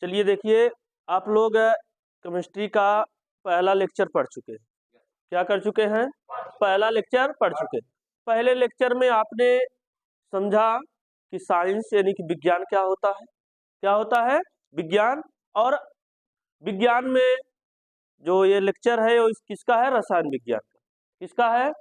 चलिए देखिए, आप लोग केमिस्ट्री का पहला लेक्चर पढ़ चुके हैं। क्या कर चुके हैं? पहला लेक्चर पढ़ चुके हैं। पहले लेक्चर में आपने समझा कि साइंस यानी कि विज्ञान क्या होता है। क्या होता है? विज्ञान। और विज्ञान में जो ये लेक्चर है वो किसका है? रसायन विज्ञान का। किसका है?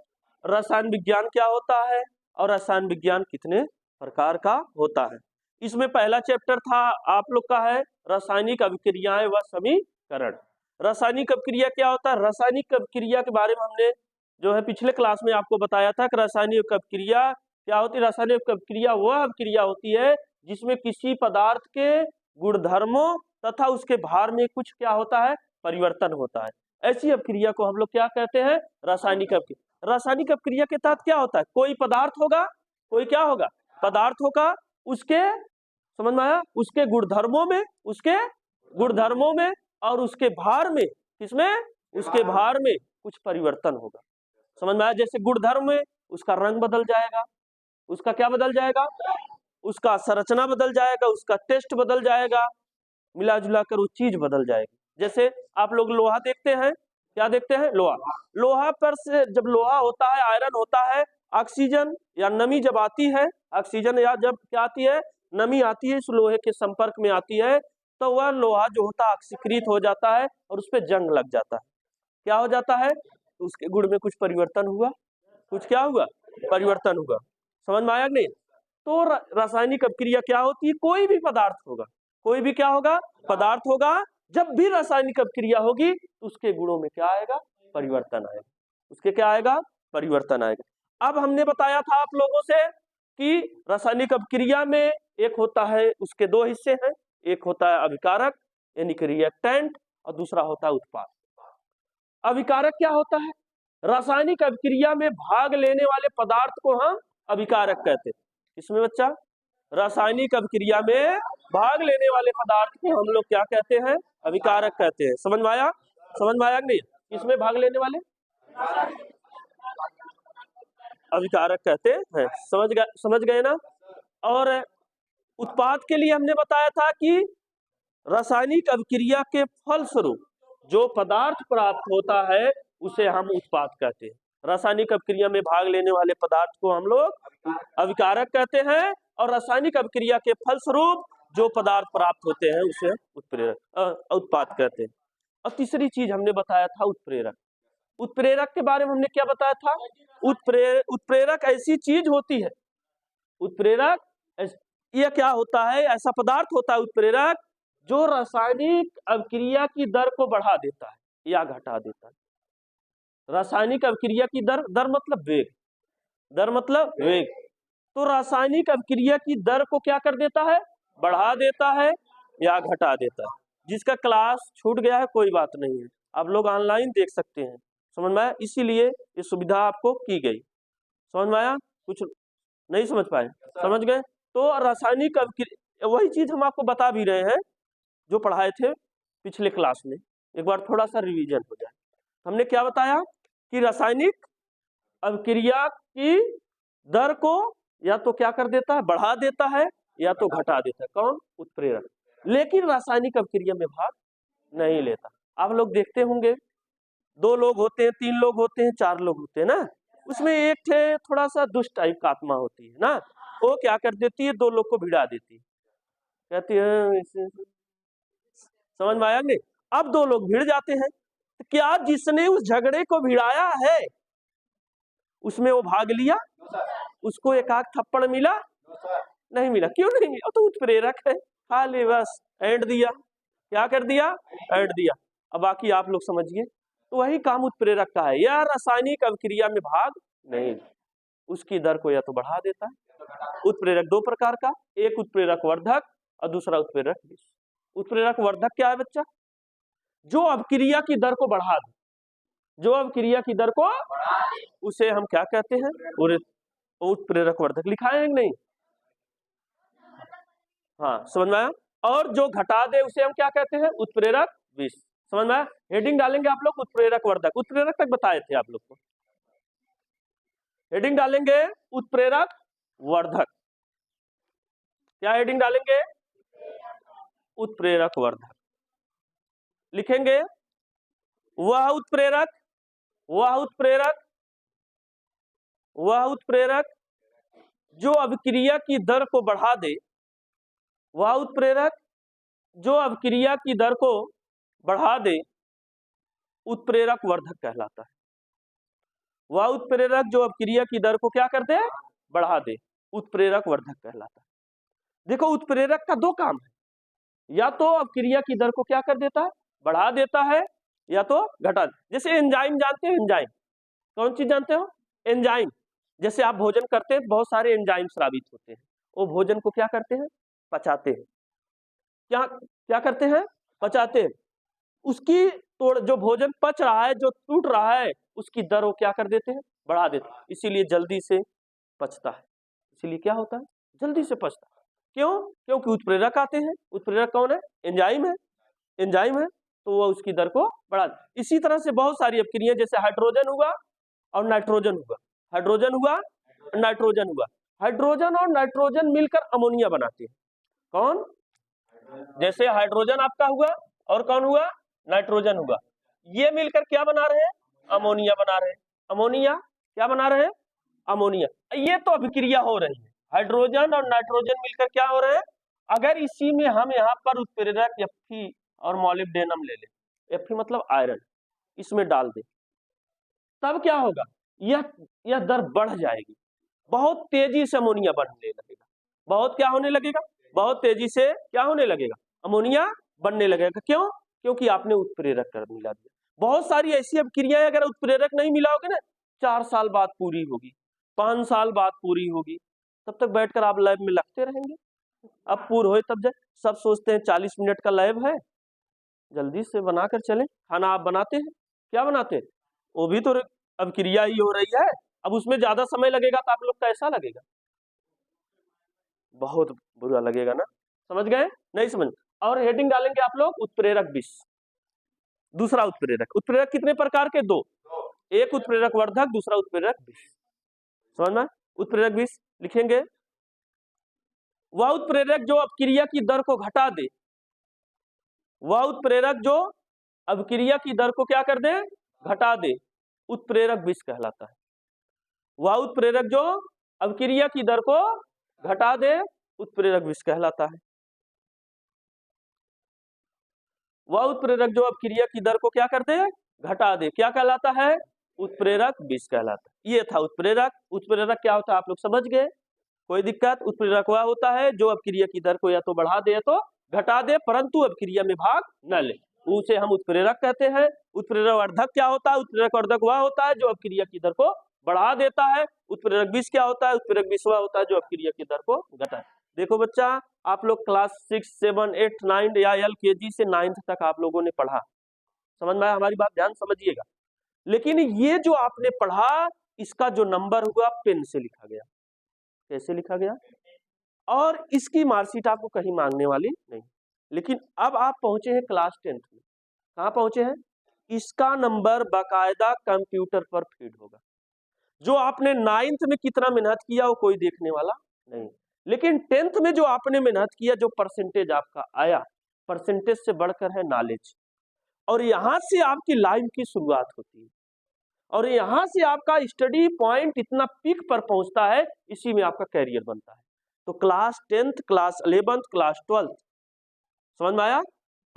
रसायन विज्ञान क्या होता है और रसायन विज्ञान कितने प्रकार का होता है। इसमें पहला चैप्टर था आप लोग का है रासायनिक अभिक्रियाएं व समीकरण। रासायनिक अभिक्रिया क्या होता है? रासायनिक अभिक्रिया के बारे में हमने जो है पिछले क्लास में आपको बताया था कि रासायनिक अभिक्रिया क्या होती है। रासायनिक अभिक्रिया वह अभिक्रिया होती है जिसमें किसी पदार्थ के गुणधर्मों तथा उसके भार में कुछ क्या होता है? परिवर्तन होता है। ऐसी अभिक्रिया को हम लोग क्या कहते हैं? रासायनिक अभिक्रिया। रासायनिक अभिक्रिया के तहत क्या होता है? कोई पदार्थ होगा, कोई क्या होगा? पदार्थ होगा, उसके समझ में आया? उसके गुणधर्मों में और उसके भार में, किसमें? उसके भार में कुछ परिवर्तन होगा। समझ में आया? जैसे गुणधर्म में उसका रंग बदल जाएगा, उसका क्या बदल जाएगा? उसका संरचना बदल जाएगा, उसका टेस्ट बदल जाएगा, मिला जुला कर वो चीज बदल जाएगी। जैसे आप लोग लोहा देखते हैं, क्या देखते हैं? लोहा। लोहा पर से जब लोहा होता है, आयरन होता है, ऑक्सीजन या नमी जब आती है, ऑक्सीजन या जब क्या आती है? नमी आती है, इस लोहे के संपर्क में आती है, तो वह लोहा जो होता है ऑक्सीकृत हो जाता है और उस पर जंग लग जाता है। क्या हो जाता है? उसके गुण में कुछ परिवर्तन हुआ, कुछ क्या हुआ? परिवर्तन हुआ। समझ में आया नहीं? तो रासायनिक अभिक्रिया क्या होती है? कोई भी पदार्थ होगा, कोई भी क्या होगा? पदार्थ होगा, जब भी रासायनिक अभिक्रिया होगी तो उसके गुणों में क्या आएगा? परिवर्तन आएगा। उसके क्या आएगा? परिवर्तन आएगा। अब हमने बताया था आप लोगों से कि रासायनिक अभिक्रिया में एक होता है, उसके दो हिस्से हैं, एक होता है अभिकारक यानी कि रिएक्टेंट और दूसरा होता है उत्पाद। अभिकारक क्या होता है? रासायनिक अभिक्रिया में भाग लेने वाले पदार्थ को हम अभिकारक कहते हैं। इसमें बच्चा रासायनिक अभिक्रिया में भाग लेने वाले पदार्थ को हम लोग क्या कहते हैं? अभिकारक कहते हैं। समझ में आया? समझ में आया नहीं? इसमें भाग लेने वाले अभिकारक कहते हैं। समझ गए ना? और उत्पाद के लिए हमने बताया था कि रासायनिक अभिक्रिया के फलस्वरूप जो पदार्थ प्राप्त होता है उसे हम उत्पाद कहते हैं। रासायनिक अभिक्रिया में भाग लेने वाले पदार्थ को हम लोग अभिकारक कहते हैं और रासायनिक अभिक्रिया के फलस्वरूप जो पदार्थ प्राप्त होते हैं उसे उत्पाद कहते हैं। और तीसरी चीज हमने बताया था उत्प्रेरक। उत्प्रेरक के बारे में हमने क्या बताया था? उत्प्रेरक ऐसी चीज होती है, उत्प्रेरक यह क्या होता है? ऐसा पदार्थ होता है उत्प्रेरक जो रासायनिक अभिक्रिया की दर को बढ़ा देता है या घटा देता है। रासायनिक अभिक्रिया की दर मतलब वेग, दर मतलब वेग। तो रासायनिक अभिक्रिया की दर को क्या कर देता है? बढ़ा देता है या घटा देता है। जिसका क्लास छूट गया है कोई बात नहीं है, आप लोग ऑनलाइन देख सकते हैं। समझ में आया? इसीलिए ये सुविधा आपको की गई। समझ में आया? कुछ नहीं समझ पाए? समझ गए? तो रासायनिक अभिक्रिया वही चीज हम आपको बता भी रहे हैं जो पढ़ाए थे पिछले क्लास में। एक बार थोड़ा सा रिवीजन हो जाए। हमने क्या बताया कि रासायनिक अभिक्रिया की दर को या तो क्या कर देता है? बढ़ा देता है या तो घटा देता है। कौन? उत्प्रेरक। लेकिन रासायनिक अभिक्रिया में भाग नहीं लेता। आप लोग देखते होंगे 2 लोग होते हैं, 3 लोग होते हैं, 4 लोग होते हैं ना, उसमें एक थे थोड़ा सा दुष्ट टाइप का आत्मा होती है ना, वो क्या कर देती है? 2 लोग को भिड़ा देती है, कहती है। समझ में आया नहीं? अब 2 लोग भिड़ जाते हैं, तो क्या जिसने उस झगड़े को भिड़ाया है उसमें वो भाग लिया? उसको एक आध थप्पड़ मिला? नहीं मिला। क्यों नहीं मिला? तो उत्प्रेरक है, खाली बस ऐंठ दिया। क्या कर दिया? ऐंठ दिया। अब बाकी आप लोग समझिए। तो वही काम उत्प्रेरक का है, यह रासायनिक अभिक्रिया में भाग नहीं, उसकी दर को या तो बढ़ा देता है। उत्प्रेरक 2 प्रकार का, एक उत्प्रेरक वर्धक और दूसरा उत्प्रेरक विष। उत्प्रेरक वर्धक क्या है बच्चा? जो अभिक्रिया की दर को बढ़ा दे, जो अभिक्रिया की दर को उसे हम क्या कहते हैं? उत्प्रेरक वर्धक। लिखा है नहीं? हाँ, समझ में आया? और जो घटा दे उसे हम क्या कहते हैं? उत्प्रेरक विष। समझ में आया? हेडिंग डालेंगे आप लोग उत्प्रेरक वर्धक। उत्प्रेरक तक बताए थे आप लोग को, हेडिंग डालेंगे उत्प्रेरक वर्धक। क्या हेडिंग डालेंगे? उत्प्रेरक वर्धक। लिखेंगे वह उत्प्रेरक, वह उत्प्रेरक, वह उत्प्रेरक जो अभिक्रिया की दर को बढ़ा दे, वह उत्प्रेरक जो अभिक्रिया की दर को बढ़ा दे, उत्प्रेरक वर्धक कहलाता है। वह उत्प्रेरक जो अभिक्रिया की दर को क्या कर दे, बढ़ा दे, उत्प्रेरक वर्धक कहलाता है। देखो उत्प्रेरक का दो काम है, या तो अभिक्रिया की दर को क्या कर देता है, बढ़ा देता है, या तो घटा। जैसे एंजाइम जानते हो, एंजाइम कौन चीज जानते हो, एंजाइम। जैसे आप भोजन करते हैं, बहुत सारे एंजाइम स्रावित होते हैं, वो भोजन को क्या करते हैं, पचाते हैं। क्या क्या करते हैं, पचाते हैं। उसकी तोड़, जो भोजन पच रहा है, जो टूट रहा है, उसकी दर वो क्या कर देते हैं, बढ़ा देते हैं, इसीलिए जल्दी से पचता है। इसीलिए क्या होता है, जल्दी से पचता है। क्यों, क्योंकि उत्प्रेरक आते हैं। उत्प्रेरक कौन है, एंजाइम है, एंजाइम है, तो वो उसकी दर को बढ़ा। इसी तरह से बहुत सारी अभिक्रियाएं, जैसे हाइड्रोजन हुआ और नाइट्रोजन हुआ, हाइड्रोजन हुआ, नाइट्रोजन हुआ, हाइड्रोजन और नाइट्रोजन मिलकर अमोनिया बनाते हैं। कौन, जैसे हाइड्रोजन आपका हुआ और कौन हुआ, नाइट्रोजन हुआ, ये मिलकर क्या बना रहे हैं, अमोनिया बना रहे हैं। अमोनिया क्या बना रहे हैं, अमोनिया। ये तो अभिक्रिया हो रही है, हाइड्रोजन और नाइट्रोजन मिलकर क्या हो रहे हैं। अगर इसी में हम यहाँ पर उत्प्रेरक Fe और मॉलिब्डेनम ले लें, Fe मतलब आयरन, इसमें डाल दें, तब क्या होगा, यह दर बढ़ जाएगी, बहुत तेजी से अमोनिया बनने लगेगा। बहुत क्या होने लगेगा, बहुत तेजी से क्या होने लगेगा, अमोनिया बनने लगेगा। क्यों, क्योंकि आपने उत्प्रेरक कर मिला दिया। बहुत सारी ऐसी अभिक्रियाएं अगर उत्प्रेरक नहीं मिलाओगे ना, 4 साल बाद पूरी होगी, 5 साल बाद पूरी होगी, तब तक बैठकर आप लैब में लगते रहेंगे। अब पूर्ण हो तब जाए। सब सोचते हैं 40 मिनट का लैब है, जल्दी से बनाकर चले। खाना आप बनाते हैं, क्या बनाते हैं, वो भी तो अभिक्रिया ही हो रही है। अब उसमें ज्यादा समय लगेगा तो आप लोग कैसा लगेगा, बहुत बुरा लगेगा ना। समझ गए, नहीं समझ। और हेडिंग डालेंगे आप लोग उत्प्रेरक विष। दूसरा उत्प्रेरक, उत्प्रेरक कितने प्रकार के, दो, एक उत्प्रेरक वर्धक, दूसरा उत्प्रेरक विष। समझ में, उत्प्रेरक विष लिखेंगे वह उत्प्रेरक जो अभिक्रिया की दर को घटा दे, वह उत्प्रेरक जो अभिक्रिया की दर को क्या कर दे, घटा दे, उत्प्रेरक विष कहलाता है। वह उत्प्रेरक जो अभिक्रिया की दर को घटा दे, उत्प्रेरक विष कहलाता है। वह उत्प्रेरक जो अभिक्रिया की दर को क्या कर दे, घटा दे, क्या कहलाता है, उत्प्रेरक विष कहलाता है। ये था उत्प्रेरक। उत्प्रेरक क्या होता है आप लोग समझ गए, कोई दिक्कत। उत्प्रेरक वह होता है जो अभिक्रिया की दर को या तो बढ़ा दे या तो घटा दे, परंतु अभिक्रिया में भाग न ले, उसे हम उत्प्रेरक कहते हैं। उत्प्रेरक वर्धक क्या होता है, उत्प्रेरक वर्धक वह होता है जो अभिक्रिया की दर को बढ़ा देता है। उत्प्रेरक विष क्या होता है, उत्प्रेरक विष वह होता है जो अभिक्रिया की दर को घटाए। देखो बच्चा, आप लोग क्लास 6, 7, 8, 9 या LKG से 9th तक आप लोगों ने पढ़ा, समझ में आया, हमारी बात ध्यान समझिएगा। लेकिन ये जो आपने पढ़ा, इसका जो नंबर हुआ पेन से लिखा गया, कैसे लिखा गया, और इसकी मार्कशीट आपको कहीं मांगने वाली नहीं। लेकिन अब आप पहुंचे हैं क्लास 10th में, कहाँ पहुंचे हैं, इसका नंबर बाकायदा कंप्यूटर पर फीड होगा। जो आपने 9th में कितना मेहनत किया वो कोई देखने वाला नहीं, लेकिन 10th में जो आपने मेहनत किया, जो परसेंटेज आपका आया, परसेंटेज से बढ़कर है नॉलेज। और यहां से आपकी लाइफ की शुरुआत होती है, और यहां से आपका स्टडी पॉइंट इतना पीक पर पहुंचता है, इसी में आपका कैरियर बनता है। तो class 10th, class 11th, class 12th, समझ में आया।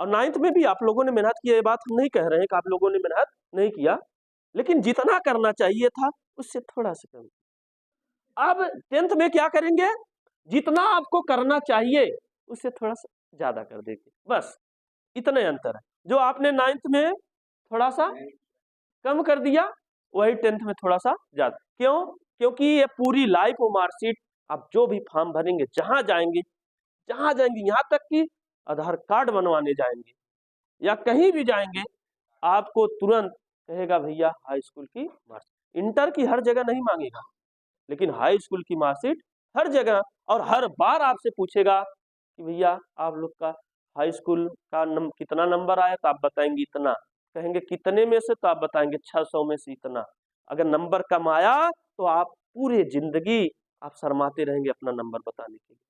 और 9th में भी आप लोगों ने मेहनत की, ये बात हम नहीं कह रहे हैं कि आप लोगों ने मेहनत नहीं किया, लेकिन जितना करना चाहिए था उससे थोड़ा सा कम। अब 10th में क्या करेंगे, जितना आपको करना चाहिए उससे थोड़ा सा ज्यादा कर देंगे, बस इतने अंतर है। जो आपने 9th में थोड़ा सा कम कर दिया, वही 10th में थोड़ा सा ज्यादा। क्यों, क्योंकि ये पूरी लाइफ वो मार्कशीट, आप जो भी फॉर्म भरेंगे, जहां जाएंगे, यहाँ तक कि आधार कार्ड बनवाने जाएंगे या कहीं भी जाएंगे, आपको तुरंत कहेगा भैया हाई स्कूल की मार्कशीट। इंटर की हर जगह नहीं मांगेगा, लेकिन हाई स्कूल की मार्कशीट हर जगह। और हर बार आपसे पूछेगा कि भैया आप लोग का हाई स्कूल का कितना नंबर आया, तो आप बताएंगे इतना। कहेंगे कितने में से, तो आप बताएंगे 600 में से इतना। अगर नंबर कम आया तो आप पूरे जिंदगी आप शर्माते रहेंगे अपना नंबर बताने के लिए,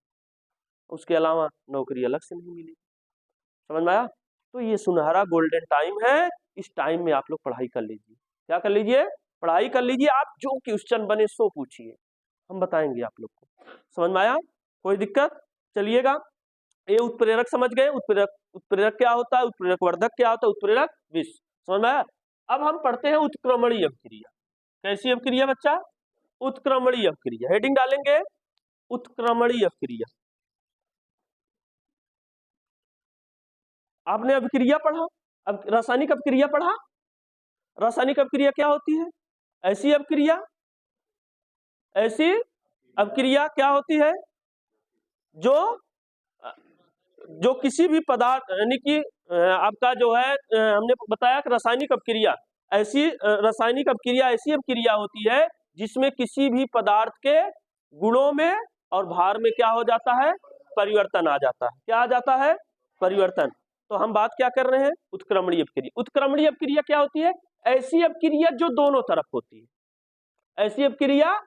उसके अलावा नौकरी अलग से नहीं मिलेगी। समझ में आया? तो ये सुनहरा गोल्डन टाइम है, इस टाइम में आप लोग पढ़ाई कर लीजिए। क्या कर लीजिए? पढ़ाई कर लीजिए। आप जो क्वेश्चन बने सो पूछिए, हम बताएंगे आप लोग को। समझ में आया? कोई दिक्कत? चलिएगा, ये उत्प्रेरक समझ गए। उत्प्रेरक क्या होता है, उत्प्रेरक वर्धक क्या होता है, उत्प्रेरक विष। समझ में आया? अब हम पढ़ते हैं उत्क्रमणीय अभिक्रिया। कैसी अभिक्रिया बच्चा? उत्क्रमणीय अभिक्रिया। हेडिंग डालेंगे उत्क्रमणीय अभिक्रिया। आपने अभिक्रिया पढ़ा, अब रासायनिक अभिक्रिया पढ़ा। रासायनिक अभिक्रिया क्या होती है? ऐसी अभिक्रिया क्या होती है जो किसी भी पदार्थ, यानी कि आपका जो है हमने बताया कि रासायनिक अभिक्रिया रासायनिक अभिक्रिया ऐसी अभिक्रिया होती है जिसमें किसी भी पदार्थ के गुणों में और भार में क्या हो जाता है? परिवर्तन आ जाता है। क्या आ जाता है? परिवर्तन। तो हम बात क्या कर रहे हैं? उत्क्रमणीय अभिक्रिया। उत्क्रमणीय अभिक्रिया क्या होती है? ऐसी अभिक्रिया जो दोनों तरफ होती है। ऐसी अभिक्रिया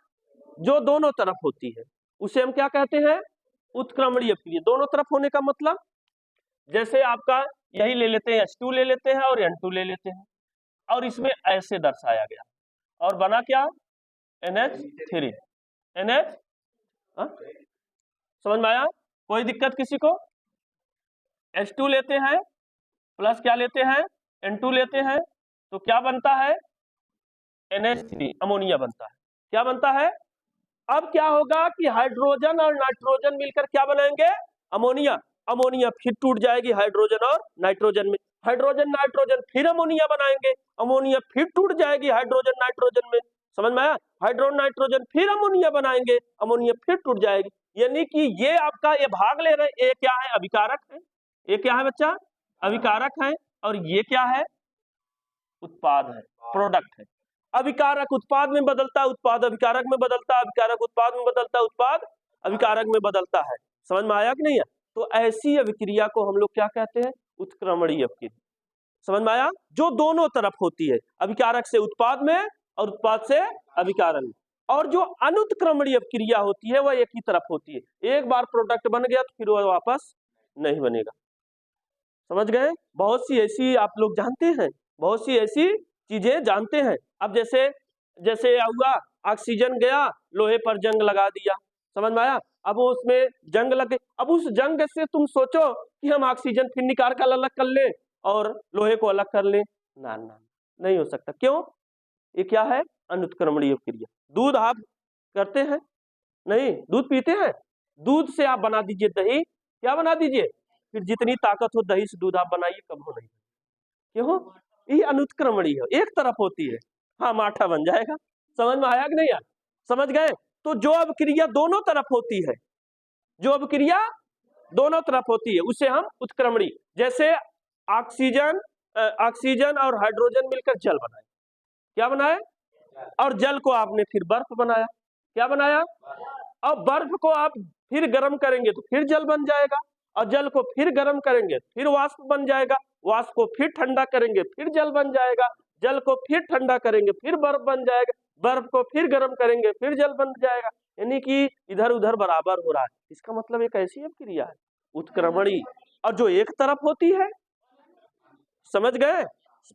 जो दोनों तरफ होती है उसे हम क्या कहते हैं? उत्क्रमणीय अभिक्रिया। दोनों तरफ होने का मतलब, जैसे आपका यही ले लेते हैं, H2 ले लेते हैं और N2 ले लेते हैं, और इसमें ऐसे दर्शाया गया और बना क्या? NH3। NH, समझ में आया? कोई दिक्कत किसी को? H2 लेते हैं प्लस क्या लेते हैं? N2 लेते हैं, तो क्या बनता है? NH3, अमोनिया बनता है। क्या बनता है? अब क्या होगा कि हाइड्रोजन और नाइट्रोजन मिलकर क्या बनाएंगे? अमोनिया। अमोनिया फिर टूट जाएगी हाइड्रोजन और नाइट्रोजन में, हाइड्रोजन नाइट्रोजन फिर अमोनिया बनाएंगे, अमोनिया फिर टूट जाएगी हाइड्रोजन नाइट्रोजन में। समझ में आया? हाइड्रोजन नाइट्रोजन फिर अमोनिया बनाएंगे, अमोनिया फिर टूट जाएगी। यानी कि ये आपका ये भाग ले रहे, ये क्या है? अभिकारक है। ये क्या है बच्चा? अभिकारक है। और ये क्या है? उत्पाद है, प्रोडक्ट है। अभिकारक उत्पाद में बदलता है, उत्पाद अभिकारक में बदलता है, अभिकारक उत्पाद में बदलता है, उत्पाद अभिकारक में बदलता है। समझ में आया कि नहीं है? तो ऐसी अभिक्रिया को हम लोग क्या कहते हैं? उत्क्रमणीय अभिक्रिया। समझ में आया? जो दोनों तरफ होती है, अभिकारक से उत्पाद में और उत्पाद से अभिकारक में। और जो अनुत्क्रमणीय अभिक्रिया होती है वह एक ही तरफ होती है। एक बार प्रोडक्ट बन गया तो फिर वह वापस नहीं बनेगा। समझ गए? बहुत सी ऐसी आप लोग जानते हैं, बहुत सी ऐसी चीजें जानते हैं। अब जैसे हुआ, ऑक्सीजन गया, लोहे पर जंग लगा दिया। समझ में आया? अब उसमें जंग लगे, अब उस जंग से तुम सोचो कि हम ऑक्सीजन फिर निकाल कर अलग कर ले और लोहे को अलग कर ले। ना ना, नहीं हो सकता। क्यों? ये क्या है? अनुत्क्रमणीय अभिक्रिया। दूध आप करते हैं? नहीं। दूध पीते हैं? दूध से आप बना दीजिए दही, क्या बना दीजिए, फिर जितनी ताकत हो दही से दूध आप बनाइए, कब हो नहीं। क्यों? ये अनुत्क्रमणीय है, एक तरफ होती है। हाँ, माठा बन जाएगा। समझ में आया कि नहीं? समझ गए? तो जो अभिक्रिया दोनों तरफ होती है, जो अभिक्रिया दोनों तरफ होती है उसे हम उत्क्रमणीय। जैसे ऑक्सीजन और हाइड्रोजन मिलकर जल बनाए। क्या बनाए? और जल को आपने फिर बर्फ बनाया। क्या बनाया? और बर्फ को आप फिर गर्म करेंगे तो फिर जल बन जाएगा, और जल को फिर गर्म करेंगे फिर वाष्प बन जाएगा, वाष्प को फिर ठंडा करेंगे फिर जल बन जाएगा, जल को फिर ठंडा करेंगे फिर बर्फ बन जाएगा, बर्फ को फिर गर्म करेंगे फिर जल बन जाएगा। यानी कि इधर उधर बराबर हो रहा है। इसका मतलब एक ऐसी अभिक्रिया है उत्क्रमणीय, और जो एक तरफ होती है। समझ गए?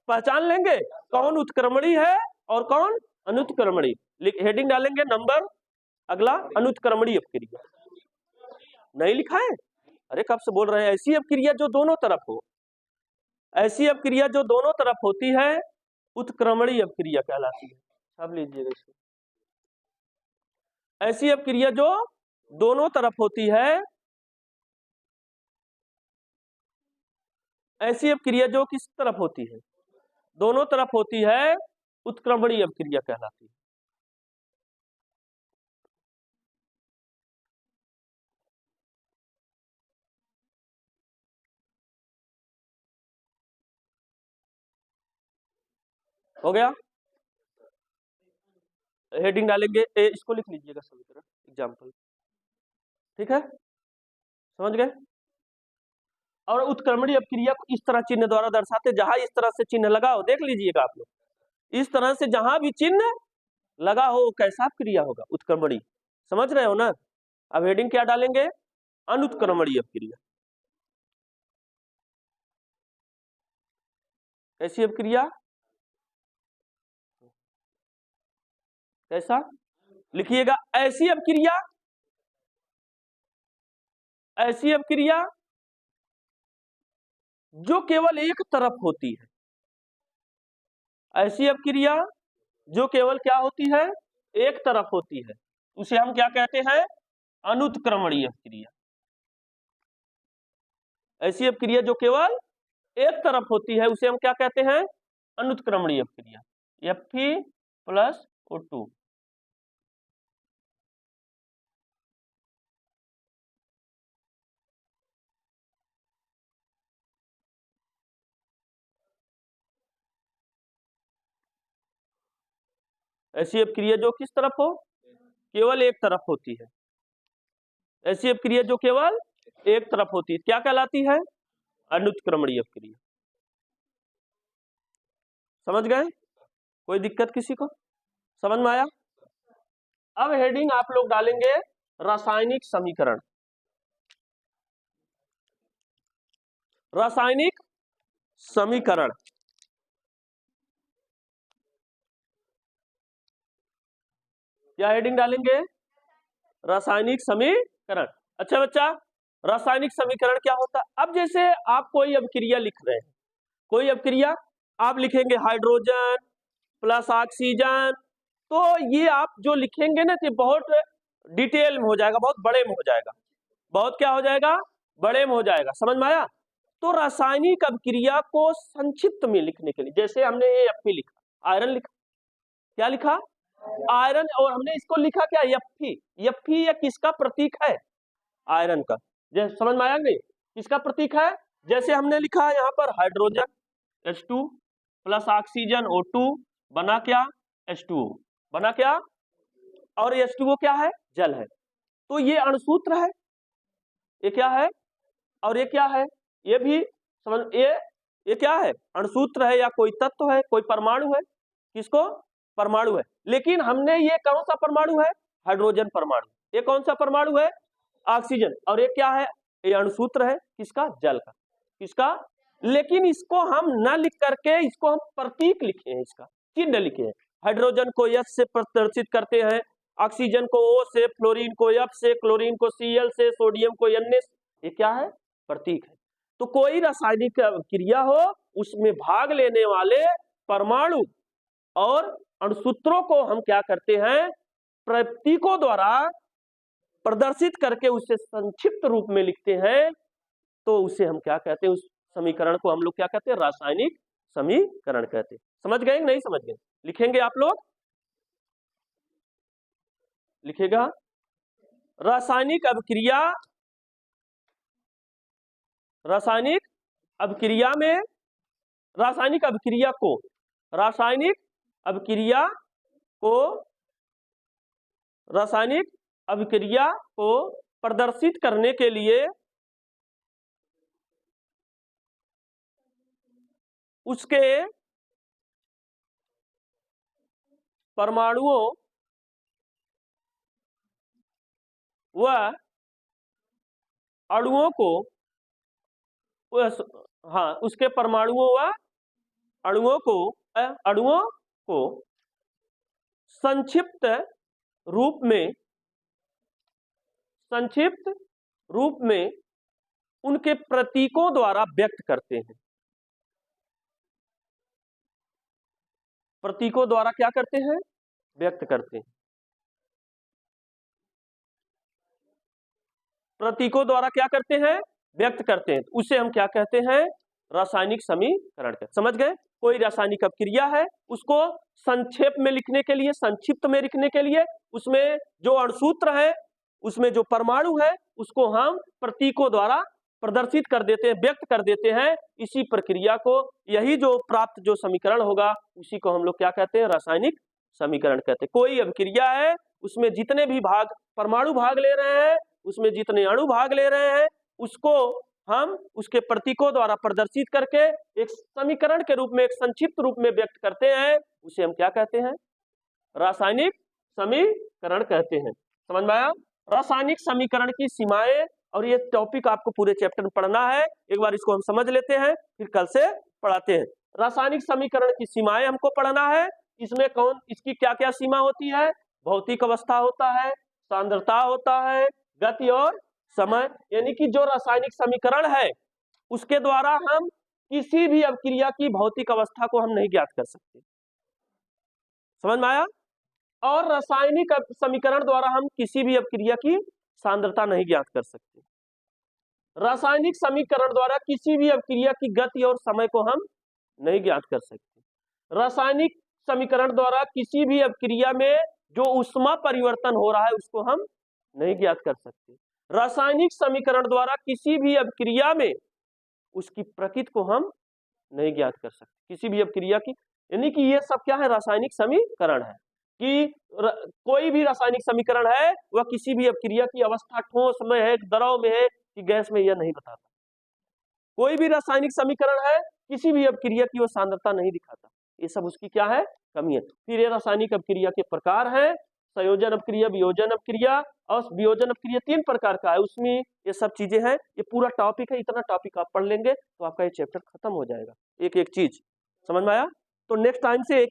पहचान लेंगे कौन उत्क्रमणीय है और कौन अनुत्क्रमणीय। हेडिंग डालेंगे नंबर अगला, अनुत्क्रमणीय अभिक्रिया। नहीं लिखा है? अरे कब से बोल रहे हैं? ऐसी अभिक्रिया जो दोनों तरफ हो, ऐसी अभिक्रिया जो दोनों तरफ होती है उत्क्रमणीय अभिक्रिया कहलाती है। छाप लीजिएगा इसको। ऐसी अभिक्रिया जो दोनों तरफ होती है, ऐसी अभिक्रिया जो किस तरफ होती है? दोनों तरफ होती है, उत्क्रमणीय अभिक्रिया कहलाती है। हो गया? हेडिंग डालेंगे, इसको लिख लीजिएगा सभी तरह एग्जाम्पल। ठीक है? समझ गए? और उत्क्रमणीय अभिक्रिया को इस तरह चिन्ह द्वारा दर्शाते, जहां इस तरह से चिन्ह लगा हो, देख लीजिएगा आप लोग, इस तरह से जहां भी चिन्ह लगा हो कैसा क्रिया होगा? उत्क्रमणीय। समझ रहे हो ना? अब हेडिंग क्या डालेंगे? अनुत्क्रमणीय अभिक्रिया। ऐसी अभिक्रिया कैसा लिखिएगा, ऐसी अभिक्रिया, ऐसी अभिक्रिया जो केवल एक तरफ होती है, ऐसी अभिक्रिया जो केवल क्या होती है, एक तरफ होती है, उसे हम क्या कहते हैं, अनुत्क्रमणीय अभिक्रिया। ऐसी अभिक्रिया जो केवल एक तरफ होती है उसे हम क्या कहते हैं, अनुत्क्रमणीय अभिक्रिया, Fe+O2। ऐसी अभिक्रिया जो किस तरफ हो, केवल एक तरफ होती है, ऐसी अभिक्रिया जो केवल एक तरफ होती है क्या कहलाती है, अनुत्क्रमणीय अभिक्रिया। समझ गए, कोई दिक्कत किसी को, समझ में आया। अब हेडिंग आप लोग डालेंगे रासायनिक समीकरण, रासायनिक समीकरण। क्या हेडिंग डालेंगे, रासायनिक समीकरण। अच्छा बच्चा, रासायनिक समीकरण क्या होता है। अब जैसे आप कोई अभिक्रिया लिख रहे हैं, कोई अभिक्रिया आप लिखेंगे हाइड्रोजन प्लस ऑक्सीजन, तो ये आप जो लिखेंगे ना, तो बहुत डिटेल में हो जाएगा, बहुत बड़े में हो जाएगा, बहुत क्या हो जाएगा, बड़े में हो जाएगा। समझ में आया। तो रासायनिक अभिक्रिया को संक्षिप्त में लिखने के लिए, जैसे हमने ये Fe लिखा, आयरन लिखा, क्या लिखा, आयरन, और हमने इसको लिखा क्या, Fe। Fe ये किसका प्रतीक है, आयरन का। जैसे समझ में आया नहीं, किसका प्रतीक है, जैसे हमने लिखा है यहाँ पर hydrogen H2 plus oxygen O2 बना क्या, H2O बना क्या, और H2O क्या है, जल है। तो ये अणुसूत्र है, ये क्या है, और ये क्या है, ये भी समझ, ये क्या है, अणुसूत्र है या कोई तत्व है, कोई परमाणु है, किसको, परमाणु है। लेकिन हमने ये कौन सा परमाणु है, हाइड्रोजन परमाणु, ये कौन सा परमाणु है, ऑक्सीजन, और ये क्या है, ये अणुसूत्र है, किसका, जल का, किसका। लेकिन इसको हम न लिख करके इसको हम प्रतीक लिखे हैं, इसका चिन्ह लिखे हैं। हाइड्रोजन को H से प्रदर्शित करते हैं, ऑक्सीजन को O से, फ्लोरीन को F से, क्लोरीन को Cl से, सोडियम को Na, ये क्या है, प्रतीक है। तो कोई रासायनिक क्रिया हो, उसमें भाग लेने वाले परमाणु और अणुसूत्रों को हम क्या करते हैं, प्रतीकों द्वारा प्रदर्शित करके उसे संक्षिप्त रूप में लिखते हैं, तो उसे हम क्या कहते हैं, उस समीकरण को हम लोग क्या कहते हैं, रासायनिक समीकरण कहते हैं। समझ गए नहीं समझ गए, लिखेंगे आप लोग, लिखेगा रासायनिक अभिक्रिया, रासायनिक अभिक्रिया में, रासायनिक अभिक्रिया को, रासायनिक अभिक्रिया को, रासायनिक अभिक्रिया को प्रदर्शित करने के लिए उसके परमाणुओं व अणुओं को, हाँ, उसके परमाणुओं व अणुओं को संक्षिप्त रूप में उनके प्रतीकों द्वारा व्यक्त करते हैं। प्रतीकों द्वारा क्या करते हैं, व्यक्त करते हैं। प्रतीकों द्वारा क्या करते हैं, व्यक्त करते हैं। उसे हम क्या कहते हैं, रासायनिक समीकरण कहते हैं। समझ गए। कोई रासायनिक अभिक्रिया है, उसको संक्षेप में लिखने के लिए, संक्षिप्त में लिखने के लिए, उसमें जो अणुसूत्र है, उसमें जो परमाणु है, उसको हम प्रतीकों द्वारा प्रदर्शित कर देते हैं, व्यक्त कर देते हैं। इसी प्रक्रिया को, यही जो प्राप्त जो समीकरण होगा, उसी को हम लोग क्या कहते हैं, रासायनिक समीकरण कहते हैं। कोई अभिक्रिया है, उसमें जितने भी भाग परमाणु भाग ले रहे हैं, उसमें जितने अणु भाग ले रहे हैं, उसको हम उसके प्रतीकों द्वारा प्रदर्शित करके एक समीकरण के रूप में, एक संक्षिप्त रूप में व्यक्त करते हैं। उसे हम क्या कहते हैं, रासायनिक समीकरण कहते हैं। समझ में आया। रासायनिक समीकरण की सीमाएं, और ये टॉपिक आपको पूरे चैप्टर में पढ़ना है। एक बार इसको हम समझ लेते हैं, फिर कल से पढ़ाते हैं। रासायनिक समीकरण की सीमाएं हमको पढ़ना है। इसमें इसकी क्या क्या सीमा होती है? भौतिक अवस्था होता है, सांद्रता होता है, गति और समय। यानी कि जो रासायनिक समीकरण है उसके द्वारा हम किसी भी अभिक्रिया की भौतिक अवस्था को हम नहीं ज्ञात कर सकते। समझ में आया? और रासायनिक समीकरण द्वारा हम किसी भी अभिक्रिया की सांद्रता नहीं ज्ञात कर सकते। रासायनिक समीकरण द्वारा किसी भी अभिक्रिया की गति और समय को हम नहीं ज्ञात कर सकते। रासायनिक समीकरण द्वारा किसी भी अभिक्रिया में जो ऊष्मा परिवर्तन हो रहा है उसको हम नहीं ज्ञात कर सकते। रासायनिक समीकरण द्वारा किसी भी अभिक्रिया में उसकी प्रकृति को हम नहीं ज्ञात कर सकते, किसी भी अभिक्रिया की। यानी कि ये सब क्या है? रासायनिक समीकरण है। कि कोई भी रासायनिक समीकरण है वह किसी भी अभिक्रिया की अवस्था ठोस में है, द्रव में है कि गैस में, यह नहीं बताता। कोई भी रासायनिक समीकरण है किसी भी अभिक्रिया की वो सांद्रता नहीं दिखाता। ये सब उसकी क्या है? कमी है। फिर ये रासायनिक अभिक्रिया के प्रकार है, संयोजन अभिक्रिया, वियोजन अभिक्रिया और वियोजन अभिक्रिया 3 प्रकार का है, उसमें ये सब चीजें हैं। ये पूरा टॉपिक है, इतना टॉपिक आप पढ़ लेंगे तो आपका ये चैप्टर खत्म हो जाएगा, एक एक चीज समझ में आया। तो नेक्स्ट टाइम से